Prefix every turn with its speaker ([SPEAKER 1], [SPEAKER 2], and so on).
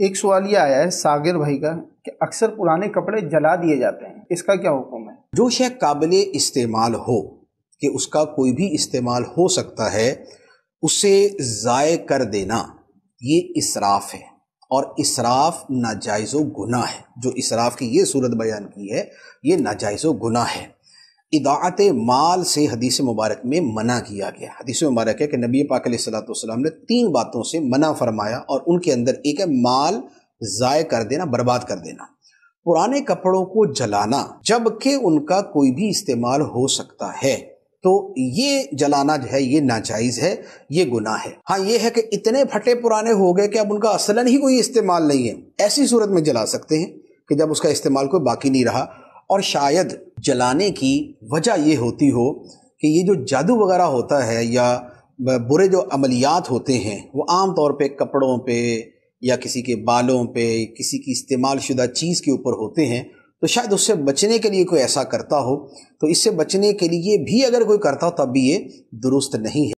[SPEAKER 1] ایک سوال یہ آیا ہے ساغر بھائی کا کہ اکثر پرانے کپڑے جلا دیے جاتے ہیں، اس کا کیا حکم ہے؟
[SPEAKER 2] جو شے قابل استعمال ہو کہ اس کا کوئی بھی استعمال ہو سکتا ہے اسے ضائع کر دینا یہ اسراف ہے، اور اسراف ناجائز و گناہ ہے۔ جو اسراف کی یہ صورت بیان کی ہے یہ ناجائز و گناہ ہے۔ اضاعت مال سے حدیث مبارک میں منع کیا گیا۔ حدیث مبارک ہے کہ نبی پاک علیہ السلام نے 3 باتوں سے منع فرمایا، اور ان کے اندر ایک ہے مال ضائع کر دینا، برباد کر دینا، پرانے کپڑوں کو جلانا جبکہ ان کا کوئی بھی استعمال ہو سکتا ہے، تو یہ جلانا جو ہے یہ ناجائز ہے، یہ گناہ ہے۔ ہاں یہ ہے کہ اتنے پھٹے پرانے ہو گئے کہ اب ان کا اصلاً ہی کوئی استعمال نہیں ہے، ایسی صورت میں جلا سکتے ہیں کہ جب اس کا استعمال کوئی باقی نہیں رہا، اور شاید جلانے کی وجہ یہ ہوتی ہو کہ یہ جو جادو وغیرہ ہوتا ہے یا برے جو عملیات ہوتے ہیں وہ عام طور پہ کپڑوں پہ یا کسی کے بالوں پہ، کسی کی استعمال شدہ چیز کے اوپر ہوتے ہیں، تو شاید اس سے بچنے کے لیے کوئی ایسا کرتا ہو، تو اس سے بچنے کے لیے بھی اگر کوئی کرتا ہو تب بھی یہ درست نہیں ہے۔